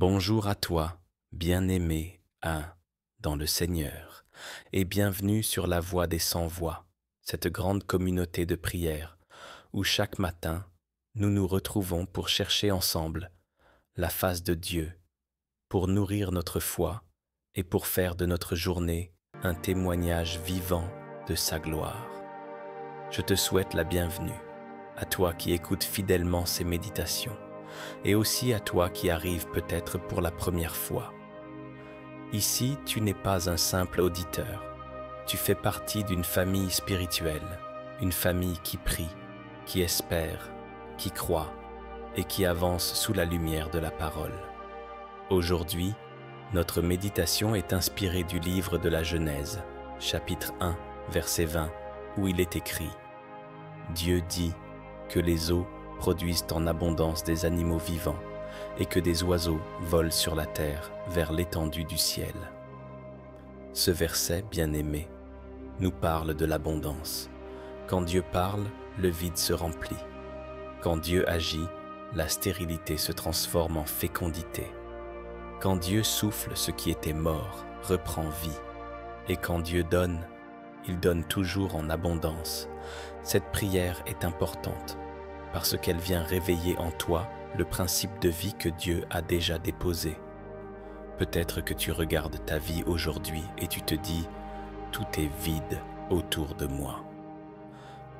Bonjour à toi, bien-aimé dans le Seigneur, et bienvenue sur la Voix des Sans-Voix, cette grande communauté de prière où chaque matin nous nous retrouvons pour chercher ensemble la face de Dieu, pour nourrir notre foi et pour faire de notre journée un témoignage vivant de sa gloire. Je te souhaite la bienvenue, à toi qui écoutes fidèlement ces méditations, et aussi à toi qui arrives peut-être pour la première fois. Ici, tu n'es pas un simple auditeur, tu fais partie d'une famille spirituelle, une famille qui prie, qui espère, qui croit et qui avance sous la lumière de la parole. Aujourd'hui, notre méditation est inspirée du livre de la Genèse, chapitre 1, verset 20, où il est écrit « Dieu dit que les eaux produisent en abondance des animaux vivants et que des oiseaux volent sur la terre vers l'étendue du ciel. » Ce verset, bien-aimé, nous parle de l'abondance. Quand Dieu parle, le vide se remplit. Quand Dieu agit, la stérilité se transforme en fécondité. Quand Dieu souffle, ce qui était mort reprend vie. Et quand Dieu donne, il donne toujours en abondance. Cette prière est importante parce qu'elle vient réveiller en toi le principe de vie que Dieu a déjà déposé. Peut-être que tu regardes ta vie aujourd'hui et tu te dis « Tout est vide autour de moi ».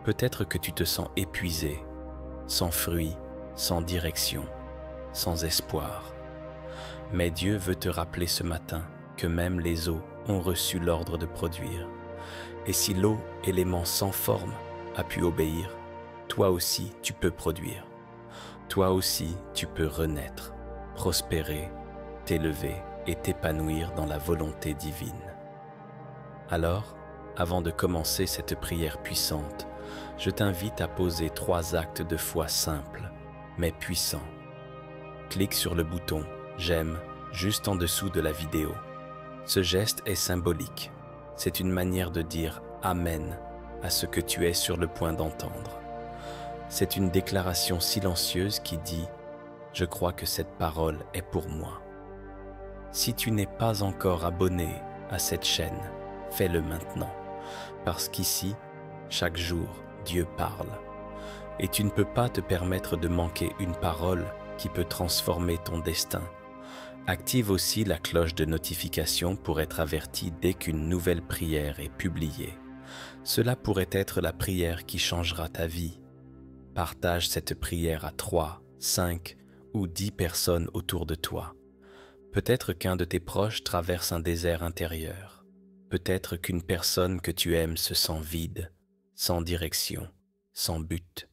Peut-être que tu te sens épuisé, sans fruit, sans direction, sans espoir. Mais Dieu veut te rappeler ce matin que même les eaux ont reçu l'ordre de produire. Et si l'eau, élément sans forme, a pu obéir, toi aussi tu peux produire. Toi aussi tu peux renaître, prospérer, t'élever et t'épanouir dans la volonté divine. Alors, avant de commencer cette prière puissante, je t'invite à poser 3 actes de foi simples, mais puissants. Clique sur le bouton « J'aime » juste en dessous de la vidéo. Ce geste est symbolique. C'est une manière de dire « Amen » à ce que tu es sur le point d'entendre. C'est une déclaration silencieuse qui dit « Je crois que cette parole est pour moi ». Si tu n'es pas encore abonné à cette chaîne, fais-le maintenant, parce qu'ici, chaque jour, Dieu parle. Et tu ne peux pas te permettre de manquer une parole qui peut transformer ton destin. Active aussi la cloche de notification pour être averti dès qu'une nouvelle prière est publiée. Cela pourrait être la prière qui changera ta vie. Partage cette prière à 3, 5 ou 10 personnes autour de toi. Peut-être qu'un de tes proches traverse un désert intérieur. Peut-être qu'une personne que tu aimes se sent vide, sans direction, sans but.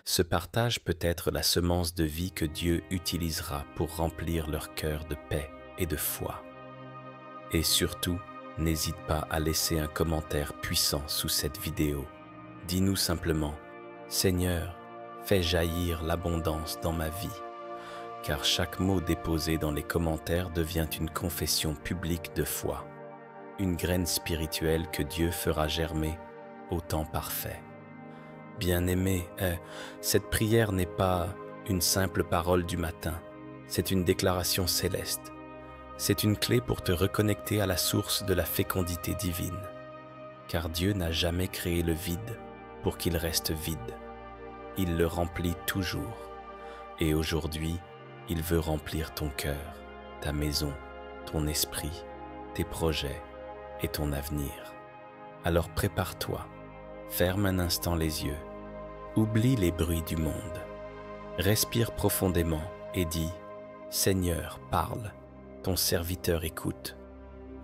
Ce partage peut être la semence de vie que Dieu utilisera pour remplir leur cœur de paix et de foi. Et surtout, n'hésite pas à laisser un commentaire puissant sous cette vidéo. Dis-nous simplement « Seigneur, fais jaillir l'abondance dans ma vie ». Car chaque mot déposé dans les commentaires devient une confession publique de foi, une graine spirituelle que Dieu fera germer au temps parfait. Bien-aimé, cette prière n'est pas une simple parole du matin, c'est une déclaration céleste. C'est une clé pour te reconnecter à la source de la fécondité divine. Car Dieu n'a jamais créé le vide pour qu'il reste vide. Il le remplit toujours. Et aujourd'hui, il veut remplir ton cœur, ta maison, ton esprit, tes projets et ton avenir. Alors prépare-toi, ferme un instant les yeux, oublie les bruits du monde, respire profondément et dis « Seigneur, parle, ton serviteur écoute ».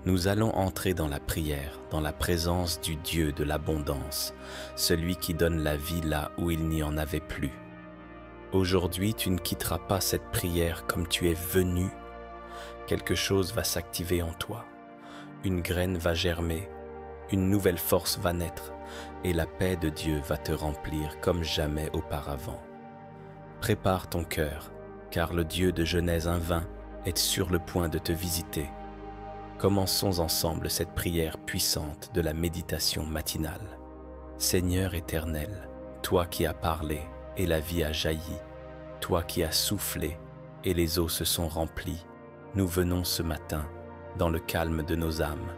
Nous allons entrer dans la prière, dans la présence du Dieu de l'abondance, celui qui donne la vie là où il n'y en avait plus. Aujourd'hui, tu ne quitteras pas cette prière comme tu es venu. Quelque chose va s'activer en toi. Une graine va germer, une nouvelle force va naître et la paix de Dieu va te remplir comme jamais auparavant. Prépare ton cœur, car le Dieu de Genèse 1:20 est sur le point de te visiter. Commençons ensemble cette prière puissante de la méditation matinale. Seigneur éternel, toi qui as parlé et la vie a jailli, toi qui as soufflé et les eaux se sont remplies, nous venons ce matin, dans le calme de nos âmes,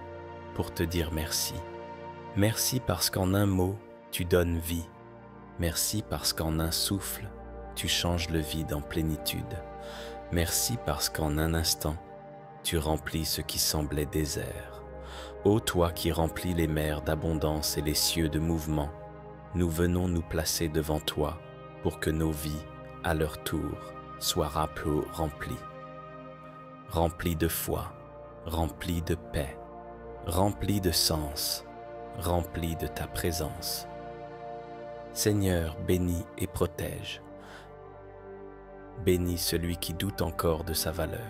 pour te dire merci. Merci parce qu'en un mot, tu donnes vie. Merci parce qu'en un souffle, tu changes le vide en plénitude. Merci parce qu'en un instant, tu remplis ce qui semblait désert. Ô toi qui remplis les mers d'abondance et les cieux de mouvement, nous venons nous placer devant toi pour que nos vies, à leur tour, soient remplies. Remplies de foi, remplies de paix, remplies de sens, remplies de ta présence. Seigneur, bénis et protège. Bénis celui qui doute encore de sa valeur.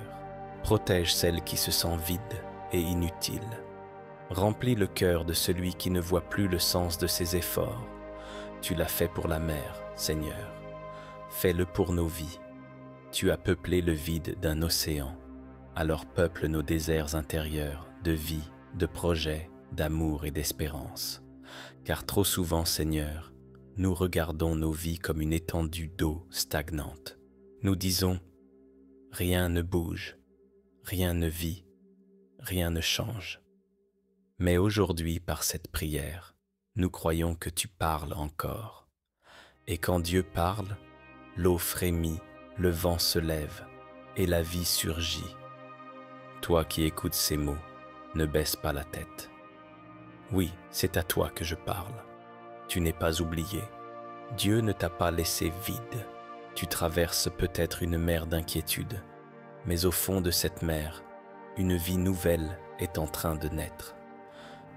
Protège celle qui se sent vide et inutile. Remplis le cœur de celui qui ne voit plus le sens de ses efforts. Tu l'as fait pour la mer, Seigneur. Fais-le pour nos vies. Tu as peuplé le vide d'un océan. Alors peuple nos déserts intérieurs de vie, de projets, d'amour et d'espérance. Car trop souvent, Seigneur, nous regardons nos vies comme une étendue d'eau stagnante. Nous disons, rien ne bouge, rien ne vit, rien ne change. Mais aujourd'hui, par cette prière, nous croyons que tu parles encore. Et quand Dieu parle, l'eau frémit, le vent se lève et la vie surgit. Toi qui écoutes ces mots, ne baisse pas la tête. Oui, c'est à toi que je parle. Tu n'es pas oublié. Dieu ne t'a pas laissé vide. Tu traverses peut-être une mer d'inquiétude, mais au fond de cette mer, une vie nouvelle est en train de naître.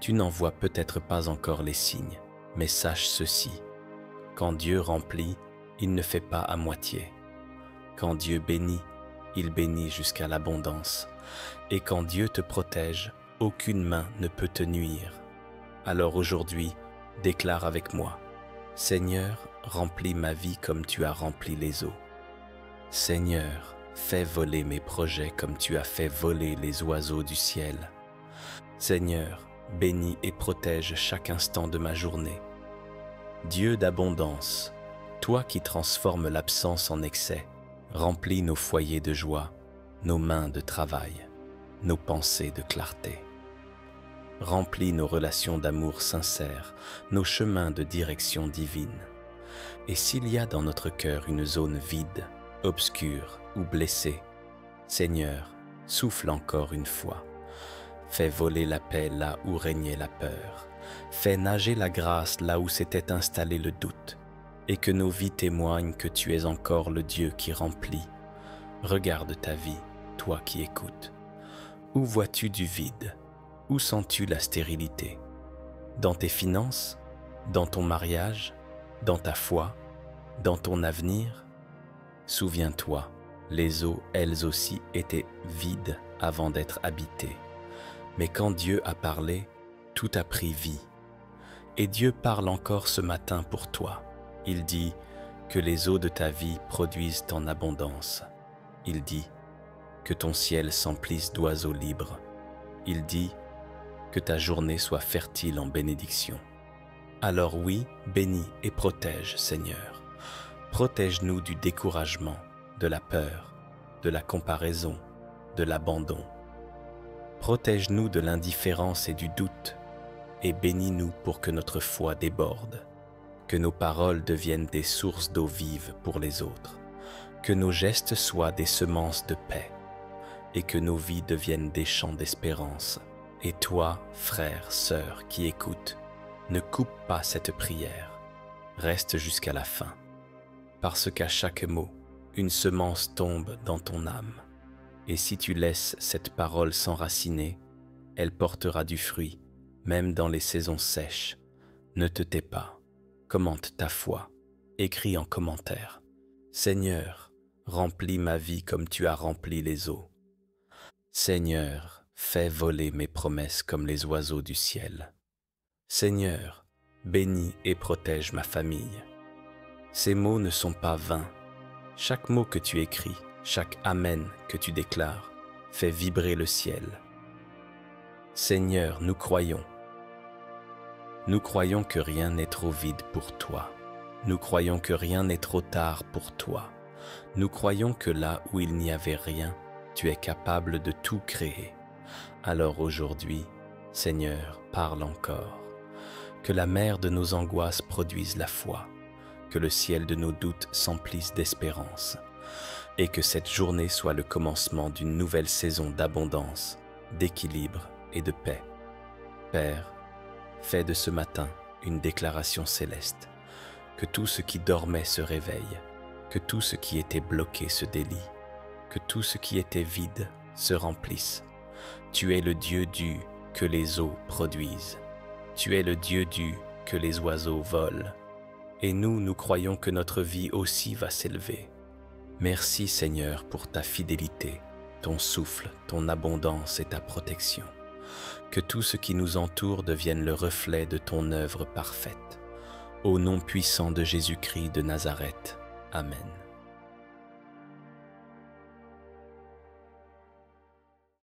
Tu n'en vois peut-être pas encore les signes, mais sache ceci. Quand Dieu remplit, il ne fait pas à moitié. Quand Dieu bénit, il bénit jusqu'à l'abondance. Et quand Dieu te protège, aucune main ne peut te nuire. Alors aujourd'hui, déclare avec moi, Seigneur, remplis ma vie comme tu as rempli les eaux. Seigneur, fais voler mes projets comme tu as fait voler les oiseaux du ciel. Seigneur, bénis et protège chaque instant de ma journée. Dieu d'abondance, toi qui transformes l'absence en excès, remplis nos foyers de joie, nos mains de travail, nos pensées de clarté. Remplis nos relations d'amour sincère, nos chemins de direction divine. Et s'il y a dans notre cœur une zone vide, obscure ou blessée, Seigneur, souffle encore une fois. Fais voler la paix là où régnait la peur. Fais nager la grâce là où s'était installé le doute. Et que nos vies témoignent que tu es encore le Dieu qui remplit. Regarde ta vie, toi qui écoutes. Où vois-tu du vide? Où sens-tu la stérilité? Dans tes finances? Dans ton mariage? Dans ta foi? Dans ton avenir? Souviens-toi, les eaux, elles aussi, étaient vides avant d'être habitées. Mais quand Dieu a parlé, tout a pris vie. Et Dieu parle encore ce matin pour toi. Il dit que les eaux de ta vie produisent en abondance. Il dit que ton ciel s'emplisse d'oiseaux libres. Il dit que ta journée soit fertile en bénédiction. Alors oui, bénis et protège, Seigneur. Protège-nous du découragement, de la peur, de la comparaison, de l'abandon. Protège-nous de l'indifférence et du doute, et bénis-nous pour que notre foi déborde, que nos paroles deviennent des sources d'eau vive pour les autres, que nos gestes soient des semences de paix, et que nos vies deviennent des champs d'espérance. Et toi, frère, sœur, qui écoute, ne coupe pas cette prière, reste jusqu'à la fin, parce qu'à chaque mot, une semence tombe dans ton âme. Et si tu laisses cette parole s'enraciner, elle portera du fruit, même dans les saisons sèches. Ne te tais pas, commente ta foi, écris en commentaire. Seigneur, remplis ma vie comme tu as rempli les eaux. Seigneur, fais voler mes promesses comme les oiseaux du ciel. Seigneur, bénis et protège ma famille. Ces mots ne sont pas vains. Chaque mot que tu écris, chaque Amen que tu déclares, fait vibrer le ciel. Seigneur, nous croyons. Nous croyons que rien n'est trop vide pour toi. Nous croyons que rien n'est trop tard pour toi. Nous croyons que là où il n'y avait rien, tu es capable de tout créer. Alors aujourd'hui, Seigneur, parle encore. Que la mer de nos angoisses produise la foi, que le ciel de nos doutes s'emplisse d'espérance, et que cette journée soit le commencement d'une nouvelle saison d'abondance, d'équilibre et de paix. Père, fais de ce matin une déclaration céleste, que tout ce qui dormait se réveille, que tout ce qui était bloqué se délie, que tout ce qui était vide se remplisse. Tu es le Dieu du que les eaux produisent. Tu es le Dieu du que les oiseaux volent. Et nous croyons que notre vie aussi va s'élever. Merci Seigneur pour ta fidélité, ton souffle, ton abondance et ta protection. Que tout ce qui nous entoure devienne le reflet de ton œuvre parfaite. Au nom puissant de Jésus-Christ de Nazareth. Amen.